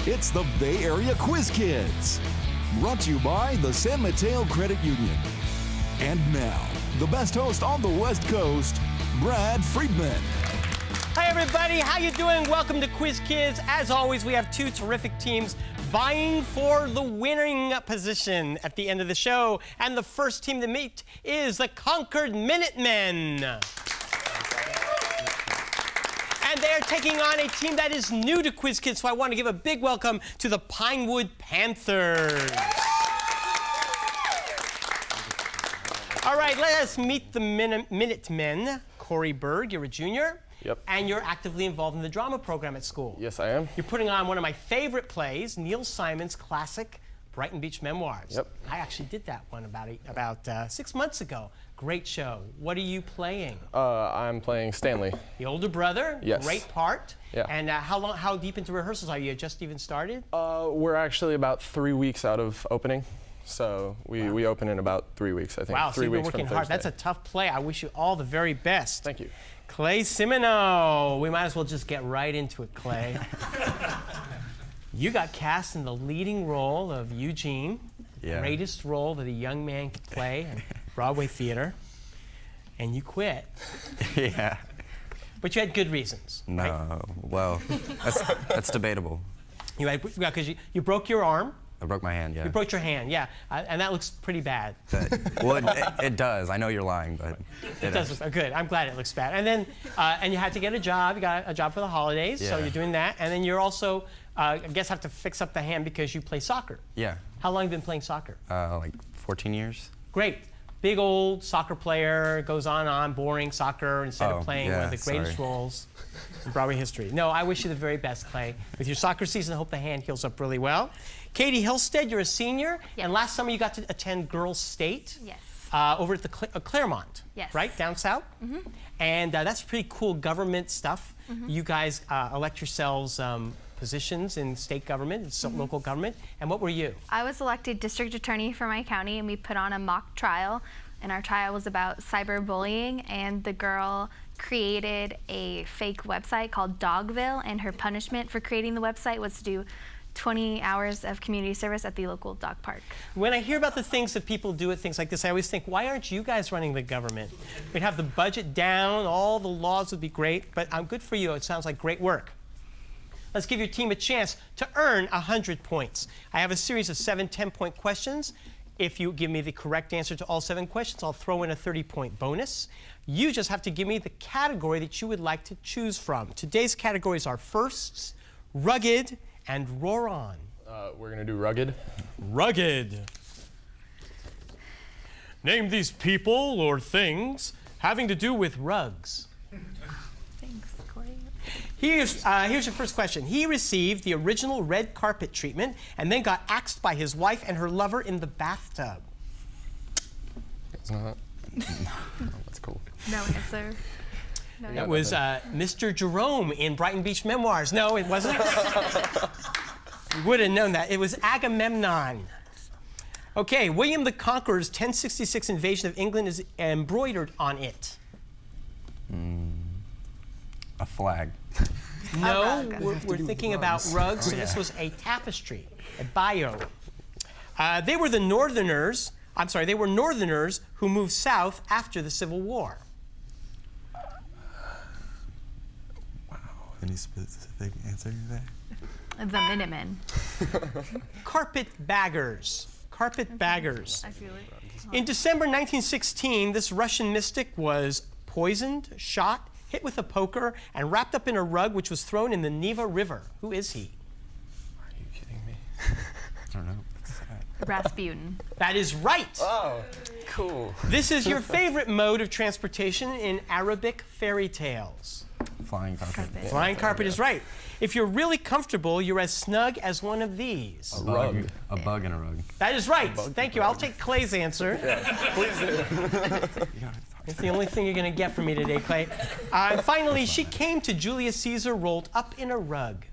It's the Bay Area Quiz Kids, brought to you by the San Mateo Credit Union. And now, the best host on the West Coast, Brad Friedman. Hi everybody, how you doing? Welcome to Quiz Kids. As always, we have two terrific teams vying for the winning position at the end of the show. And the first team to meet is the Concord Minutemen. And they're taking on a team that is new to Quiz Kids, so I want to give a big welcome to the Pinewood Panthers. All right, let us meet the Minutemen. Corey Berg, you're a junior. Yep. And you're actively involved in the drama program at school. Yes, I am. You're putting on one of my favorite plays, Neil Simon's classic Brighton Beach Memoirs. Yep. I actually did that one about 6 months ago. Great show. What are you playing? I'm playing Stanley. The older brother. Yes. Great part. Yeah. And how deep into rehearsals are you? Just even started? We're actually about 3 weeks out of opening. So we open in about 3 weeks, I think. Wow, 3 so you've been weeks working from hard. Thursday. That's a tough play. I wish you all the very best. Thank you. Clay Simino. We might as well just get right into it, Clay. You got cast in the leading role of Eugene, the greatest role that a young man could play in Broadway theater, and you quit. Yeah. But you had good reasons, right? No, well, that's debatable. You had, because you broke your arm. I broke my hand, yeah. You broke your hand, yeah, and that looks pretty bad. Well, it does. I know you're lying, but it does look good. I'm glad it looks bad. And then, and you had to get a job. You got a job for the holidays, so Yeah. you're doing that. And then you're also, I guess, have to fix up the hand because you play soccer. Yeah. How long have you been playing soccer? Like 14 years. Great. Big old soccer player, goes on, boring soccer instead of playing one of the greatest roles in Broadway history. No, I wish you the very best, Clay. With your soccer season, I hope the hand heals up really well. Katie Hillstead, you're a senior, and last summer you got to attend Girls State. Yes. Over at the Claremont, yes. right, down south? Mm-hmm. And that's pretty cool government stuff. Mm-hmm. You guys elect yourselves positions in state government, and local government. And what were you? I was elected district attorney for my county, and we put on a mock trial. And our trial was about cyberbullying, and the girl created a fake website called Dogville, and her punishment for creating the website was to do 20 hours of community service at the local dog park. When I hear about the things that people do at things like this, I always think, why aren't you guys running the government? We'd have the budget down, all the laws would be great, but good for you. It sounds like great work. Let's give your team a chance to earn 100 points. I have a series of 7 10-point questions. If you give me the correct answer to all 7 questions, I'll throw in a 30-point bonus. You just have to give me the category that you would like to choose from. Today's categories are firsts, rugged, and roar on. We're going to do rugged. Rugged. Name these people or things having to do with rugs. Thanks, Corey. Here's your first question. He received the original red carpet treatment and then got axed by his wife and her lover in the bathtub. It's not. No, that's cool. No answer. No It was Mr. Jerome in Brighton Beach Memoirs. No, it wasn't. You would have known that. It was Agamemnon. Okay, William the Conqueror's 1066 invasion of England is embroidered on it. A flag. No, rug. we're thinking about rugs, so this was a tapestry, a bio. They were Northerners who moved south after the Civil War. Any specific answer there? The Minutemen. Carpetbaggers. Carpetbaggers. I feel it. In December 1916, this Russian mystic was poisoned, shot, hit with a poker, and wrapped up in a rug which was thrown in the Neva River. Who is he? Are you kidding me? I don't know. It's sad. Rasputin. That is right. Oh, cool. This is your favorite mode of transportation in Arabic fairy tales. Flying carpet. Flying carpet is right. If you're really comfortable, you're as snug as one of these. A rug. A bug and a rug. That is right. Thank you. I'll take Clay's answer. Please do. It's the only thing you're going to get from me today, Clay. And finally, she came to Julius Caesar rolled up in a rug.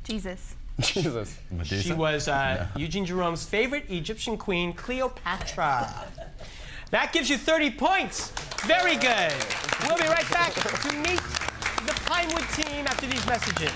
Jesus. Jesus. Medusa? She was Eugene Jerome's favorite Egyptian queen, Cleopatra. That gives you 30 points. Very good. We'll be right back to meet the Pinewood team after these messages.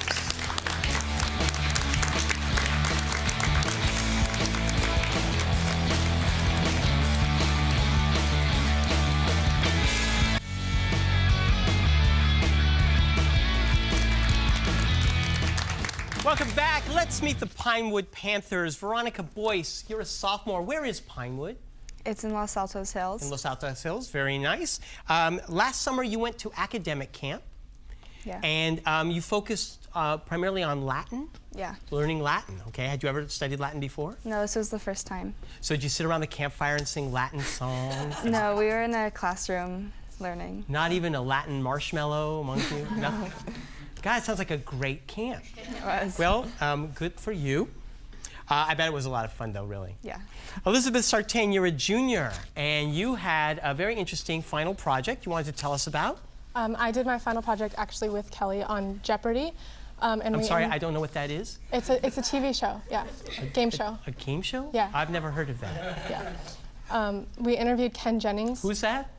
Welcome back. Let's meet the Pinewood Panthers. Veronica Boyce, you're a sophomore. Where is Pinewood? It's in Los Altos Hills. In Los Altos Hills, very nice. Last summer you went to academic camp. Yeah. And you focused primarily on Latin? Yeah. Learning Latin, okay. Had you ever studied Latin before? No, this was the first time. So did you sit around the campfire and sing Latin songs? No, we were in a classroom learning. Not even a Latin marshmallow among you? Nothing? God, it sounds like a great camp. It was. Well, good for you. I bet it was a lot of fun, though, really. Yeah. Elizabeth Sartain, you're a junior, and you had a very interesting final project you wanted to tell us about. I did my final project actually with Kelly on Jeopardy. I'm sorry, I don't know what that is. It's a TV show, yeah, game show. A game show? Yeah. I've never heard of that. Yeah. We interviewed Ken Jennings. Who's that?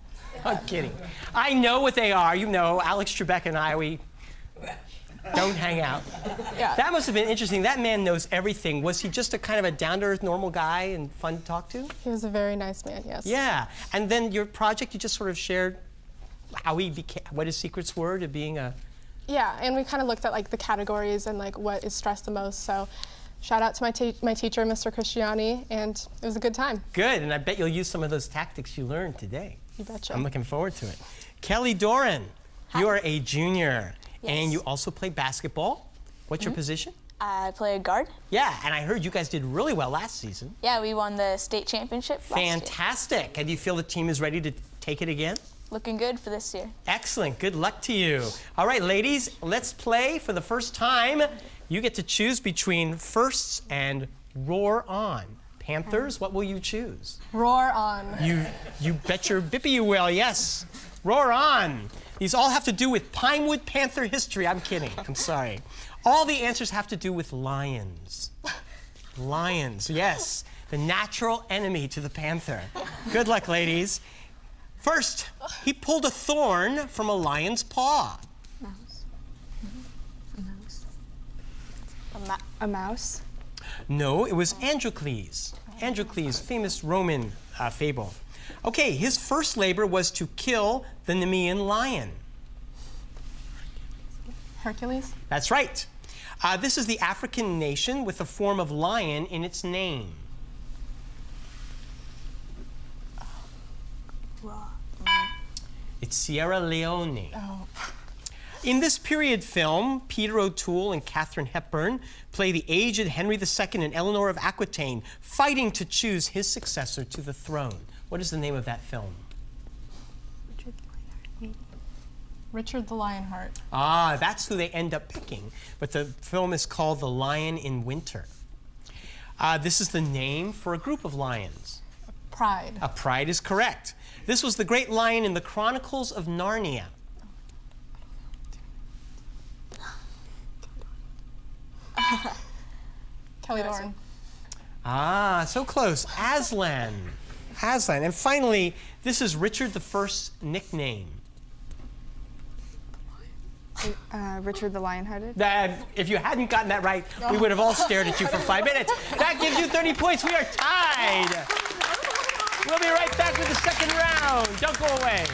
I'm kidding. I know what they are. You know, Alex Trebek and I, we don't hang out. Yeah. That must have been interesting. That man knows everything. Was he just a kind of a down-to-earth, normal guy and fun to talk to? He was a very nice man, yes. Yeah. And then your project, you just sort of shared how he became, what his secrets were to being a... Yeah, and we kind of looked at like the categories and like what is stressed the most. So shout out to my teacher, Mr. Christiani, and it was a good time. Good, and I bet you'll use some of those tactics you learned today. You betcha. I'm looking forward to it. Kelly Doran, you are a junior, and Yes. you also play basketball. What's your position? I play a guard. Yeah, and I heard you guys did really well last season. Yeah, we won the state championship last year. Fantastic. And do you feel the team is ready to take it again? Looking good for this year. Excellent. Good luck to you. All right, ladies, let's play for the first time. You get to choose between firsts and roar on. Panthers, what will you choose? Roar on. You bet your bippy you will, yes. Roar on. These all have to do with Pinewood Panther history. I'm kidding. I'm sorry. All the answers have to do with lions. Lions, yes. The natural enemy to the panther. Good luck, ladies. First, he pulled a thorn from a lion's paw. Mouse. A mouse. A mouse. No, it was Androcles. Androcles, famous Roman fable. Okay, his first labor was to kill the Nemean lion. Hercules. That's right. This is the African nation with the form of lion in its name. It's Sierra Leone. Oh. In this period film, Peter O'Toole and Katharine Hepburn play the aged Henry II and Eleanor of Aquitaine fighting to choose his successor to the throne. What is the name of that film? Richard the Lionheart. Ah, that's who they end up picking. But the film is called The Lion in Winter. This is the name for a group of lions. Pride. A pride is correct. This was the great lion in the Chronicles of Narnia. Kelly Doran. Ah, so close. Aslan. Aslan. And finally, this is Richard I's nickname. Richard the Lionhearted. If you hadn't gotten that right, we would have all stared at you for 5 minutes. That gives you 30 points. We are tied. We'll be right back with the second round. Don't go away.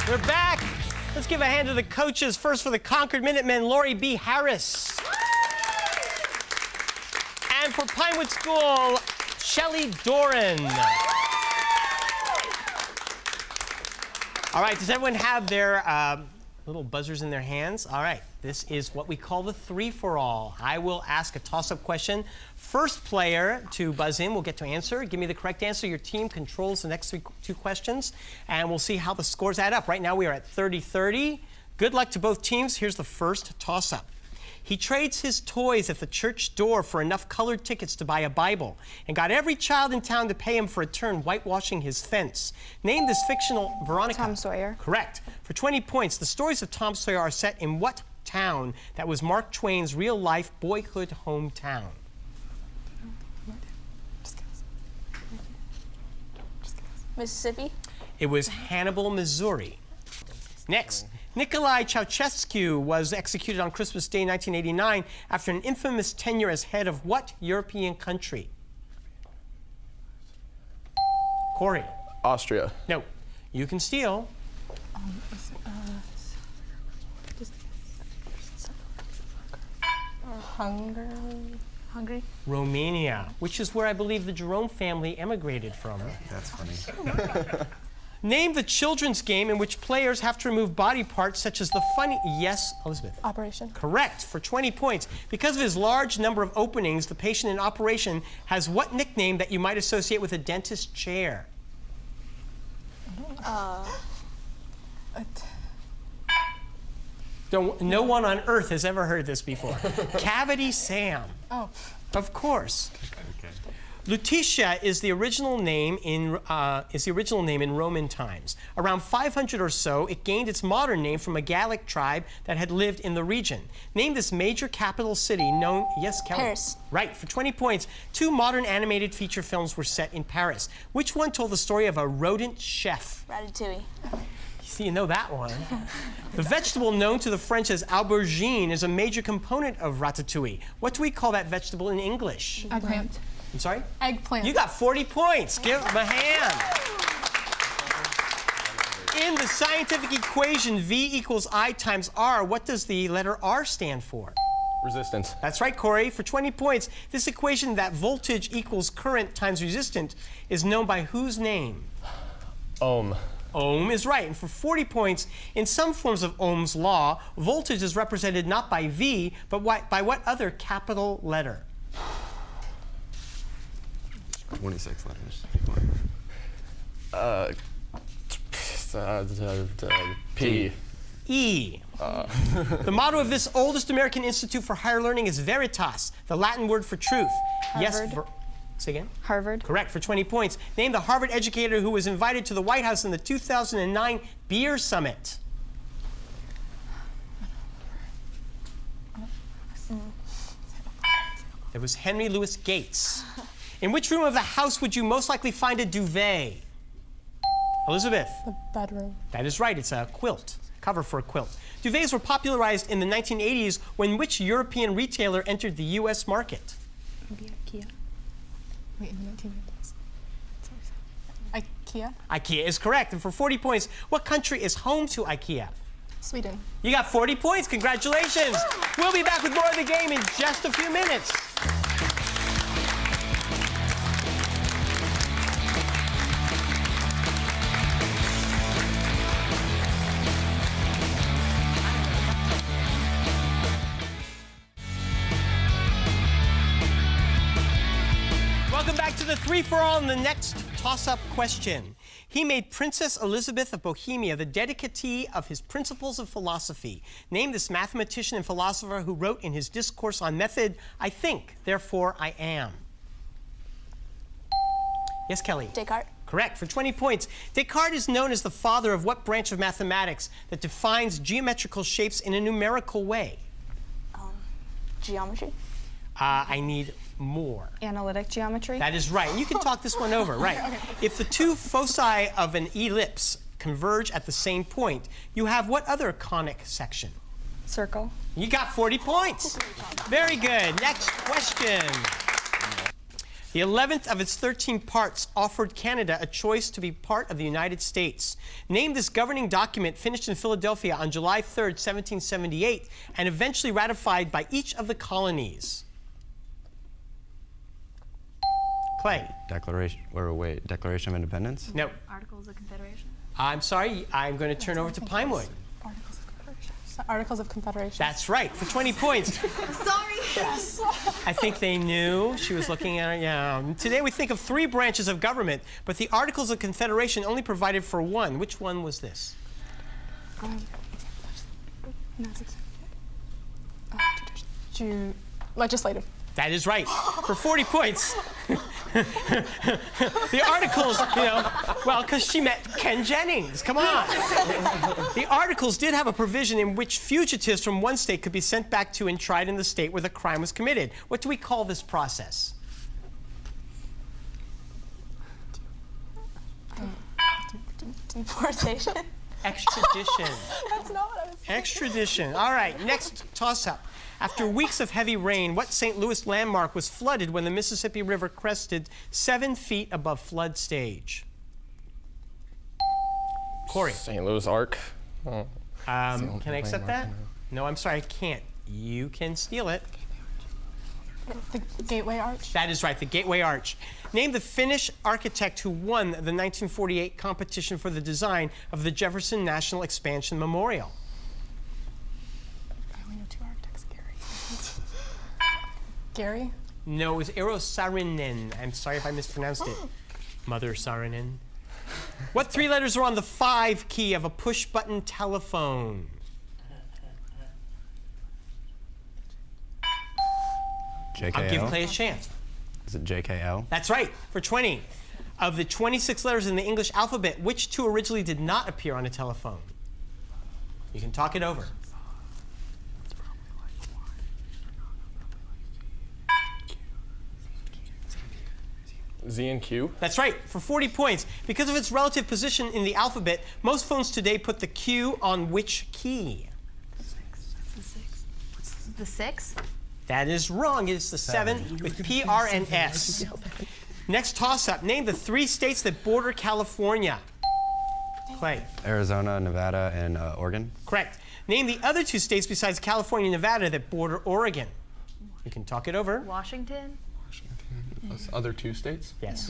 We're back. Let's give a hand to the coaches. First for the Concord Minutemen, Lori B. Harris. And for Pinewood School, Shelly Doran. All right, does everyone have their little buzzers in their hands? All right, this is what we call the three-for-all. I will ask a toss-up question. First player to buzz in will get to answer. Give me the correct answer. Your team controls the next two questions, and we'll see how the scores add up. Right now we are at 30-30. Good luck to both teams. Here's the first toss-up. He trades his toys at the church door for enough colored tickets to buy a Bible and got every child in town to pay him for a turn whitewashing his fence. Name this fictional Veronica. Tom Sawyer. Correct. For 20 points, the stories of Tom Sawyer are set in what town that was Mark Twain's real-life boyhood hometown? Mississippi. It was Hannibal, Missouri. Next, Nikolai Ceausescu was executed on Christmas Day 1989 after an infamous tenure as head of what European country? Corey. Austria. No. You can steal. Hungary. Romania, which is where I believe the Jerome family emigrated from. That's funny. Name the children's game in which players have to remove body parts such as the funny... Yes, Elizabeth. Operation. Correct, for 20 points. Because of his large number of openings, the patient in operation has what nickname that you might associate with a dentist chair? No one on earth has ever heard this before. Cavity Sam. Oh. Of course. Okay. Lutetia is the original name in Roman times. Around 500 or so, it gained its modern name from a Gallic tribe that had lived in the region. Name this major capital city known. Yes, Kelly. Paris. Right. For 20 points, 2 modern animated feature films were set in Paris. Which one told the story of a rodent chef? Ratatouille. See, you know that one. The vegetable known to the French as aubergine is a major component of ratatouille. What do we call that vegetable in English? Eggplant. I'm sorry? Eggplant. You got 40 points. Give him a hand. In the scientific equation V equals I times R, what does the letter R stand for? Resistance. That's right, Corey. For 20 points, this equation that voltage equals current times resistance is known by whose name? Ohm. Ohm is right. And for 40 points, in some forms of Ohm's law, voltage is represented not by V, but by what other capital letter? 26 letters. P. E. The motto of this oldest American institute for higher learning is Veritas, the Latin word for truth. Harvard. Yes. Say again? Harvard. Correct, for 20 points. Name the Harvard educator who was invited to the White House in the 2009 Beer Summit. It was Henry Louis Gates. In which room of the house would you most likely find a duvet? Elizabeth. The bedroom. That is right, it's a quilt, cover for a quilt. Duvets were popularized in the 1980s when which European retailer entered the U.S. market? Maybe IKEA. Wait, in the 1990s. IKEA? IKEA is correct. And for 40 points, what country is home to IKEA? Sweden. You got 40 points. Congratulations. We'll be back with more of the game in just a few minutes. Welcome back to the 3-for-all and the next toss-up question. He made Princess Elizabeth of Bohemia the dedicatee of his Principles of Philosophy. Name this mathematician and philosopher who wrote in his discourse on method, I think, therefore I am. Yes, Kelly? Descartes. Correct, for 20 points. Descartes is known as the father of what branch of mathematics that defines geometrical shapes in a numerical way? Geometry. I need more. Analytic geometry. That is right. And you can talk this one over, right? If the two foci of an ellipse converge at the same point, you have what other conic section? Circle. You got 40 points. Very good. Next question. The 11th of its 13 parts offered Canada a choice to be part of the United States. Name this governing document finished in Philadelphia on July 3rd, 1778, and eventually ratified by each of the colonies. Clay. Declaration of Independence? No. Articles of Confederation. I'm sorry. I'm going to turn over to Pinewood. Articles of Confederation. Articles of Confederation. That's right, for 20 points. Sorry. Yes. I think they knew. She was looking at it. Yeah. Today we think of 3 branches of government, but the Articles of Confederation only provided for one. Which one was this? Legislative. That is right, for 40 points. The articles, well, because she met Ken Jennings, come on. The articles did have a provision in which fugitives from one state could be sent back to and tried in the state where the crime was committed. What do we call this process? Deportation. Extradition. That's not what I was thinking. Extradition. All right, next toss-up. After weeks of heavy rain, what St. Louis landmark was flooded when the Mississippi River crested 7 feet above flood stage? Corey. St. Louis Arc. Oh. Can I accept that? No, I'm sorry, I can't. You can steal it. The Gateway Arch. That is right, the Gateway Arch. Name the Finnish architect who won the 1948 competition for the design of the Jefferson National Expansion Memorial. I only know 2 architects. Gary? No, it was Eero Saarinen. I'm sorry if I mispronounced it. Mother Saarinen. What 3 letters are on the 5 key of a push-button telephone? JKL? I'll give Clay a chance. Is it JKL? That's right, for 20. Of the 26 letters in the English alphabet, which 2 originally did not appear on a telephone? You can talk it over. Z and Q. That's right, for 40 points. Because of its relative position in the alphabet, most phones today put the Q on which key? The 6? That is wrong. It is the 7 with P, R, and S. Next toss-up. Name the 3 states that border California. Clay. Arizona, Nevada, and Oregon? Correct. Name the other 2 states besides California and Nevada that border Oregon. You can talk it over. Washington? Those other 2 states? Yes.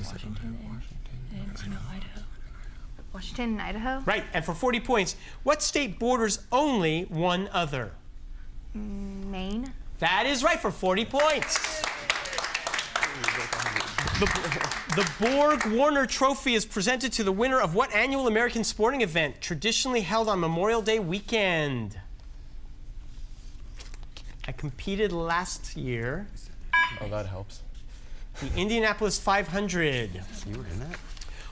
Washington and Idaho? Right, and for 40 points, what state borders only one other? Maine? That is right, for 40 points. The Borg Warner Trophy is presented to the winner of what annual American sporting event, traditionally held on Memorial Day weekend? I competed last year. Oh, that helps. The Indianapolis 500. You were in that?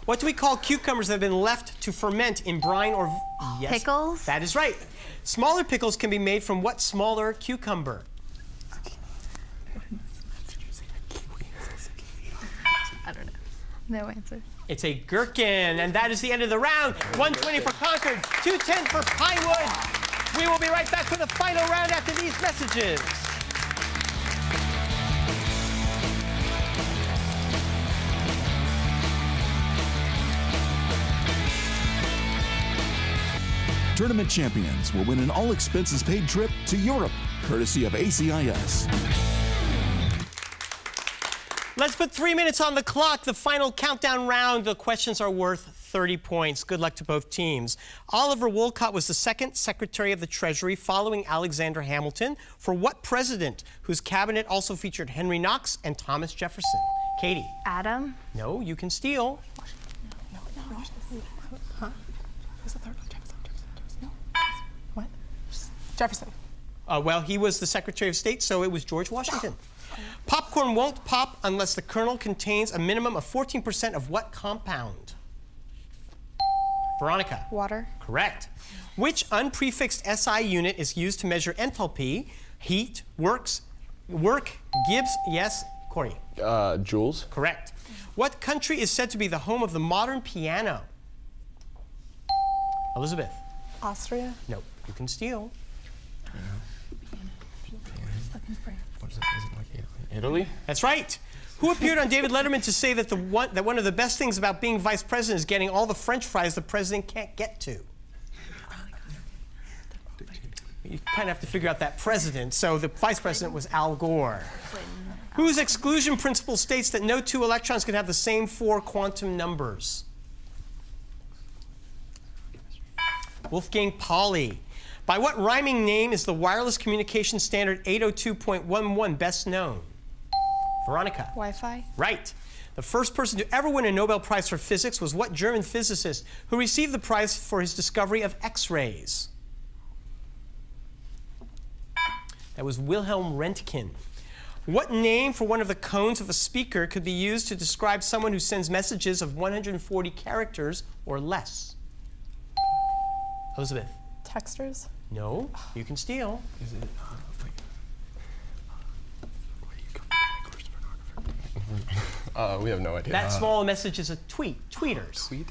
What do we call cucumbers that have been left to ferment in brine or... Yes. Pickles? That is right. Smaller pickles can be made from what smaller cucumber? I don't know. No answer. It's a gherkin, and that is the end of the round. 120 for Concord, 210 for Pinewood. We will be right back for the final round after these messages. Tournament champions will win an all-expenses-paid trip to Europe, courtesy of ACIS. Let's put 3 minutes on the clock. The final countdown round. The questions are worth 30 points. Good luck to both teams. Oliver Wolcott was the 2nd Secretary of the Treasury following Alexander Hamilton for what president whose cabinet also featured Henry Knox and Thomas Jefferson? Katie. Adam? No, you can steal. Who's the 3rd one? Jefferson. No. What? Jefferson. Well, he was the Secretary of State, so it was George Washington. Popcorn won't pop unless the kernel contains a minimum of 14% of what compound? Veronica. Water. Correct. Which unprefixed SI unit is used to measure enthalpy, heat, work, Gibbs? Yes. Corey. Joules. Correct. What country is said to be the home of the modern piano? Elizabeth. Austria. No, you can steal. Italy. That's right. Who appeared on David Letterman to say that one of the best things about being vice president is getting all the French fries the president can't get to? You kind of have to figure out that president. So the vice president was Al Gore. Whose exclusion principle states that no 2 electrons can have the same 4 quantum numbers? Wolfgang Pauli. By what rhyming name is the wireless communication standard 802.11 best known? Veronica. Wi-Fi. Right. The first person to ever win a Nobel Prize for physics was what German physicist who received the prize for his discovery of X-rays? That was Wilhelm Röntgen. What name for one of the cones of a speaker could be used to describe someone who sends messages of 140 characters or less? Elizabeth. Texters? No, you can steal. Is it we have no idea. That small message is a tweet. Tweeters. Tweet?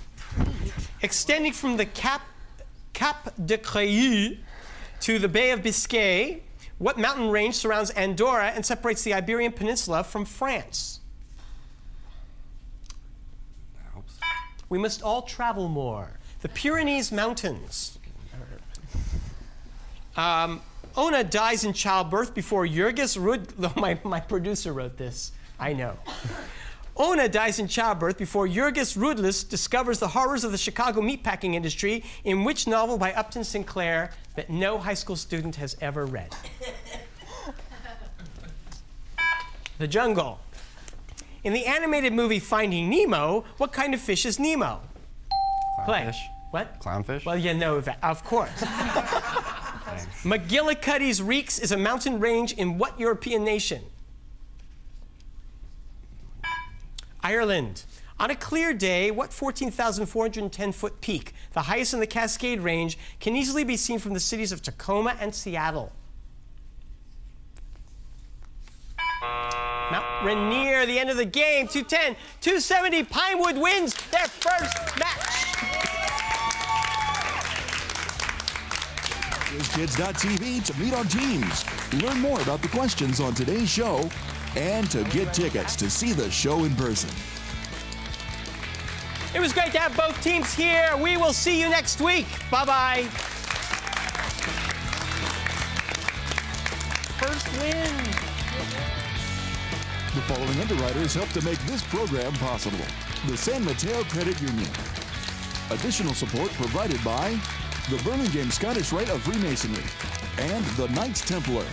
Extending from the Cap de Creil to the Bay of Biscay, what mountain range surrounds Andorra and separates the Iberian Peninsula from France? Alps. We must all travel more. The Pyrenees Mountains. Ona dies in childbirth before Jurgis my producer wrote this. I know. Ona dies in childbirth before Jurgis Rudlis discovers the horrors of the Chicago meatpacking industry, in which novel by Upton Sinclair that no high school student has ever read? The Jungle. In the animated movie Finding Nemo, what kind of fish is Nemo? Play. Clownfish. What? Clownfish. Well, you know that, of course. McGillicuddy's Reeks is a mountain range in what European nation? Ireland. On a clear day, what 14,410-foot peak, the highest in the Cascade Range, can easily be seen from the cities of Tacoma and Seattle? Mount Rainier, the end of the game, 210, 270. Pinewood wins their first match. QuizKids.tv to meet our teams, learn more about the questions on today's show, and to get tickets to see the show in person. It was great to have both teams here. We will see you next week. Bye-bye. First win. The following underwriters helped to make this program possible. The San Mateo Credit Union. Additional support provided by the Burlingame Scottish Rite of Freemasonry and the Knights Templar.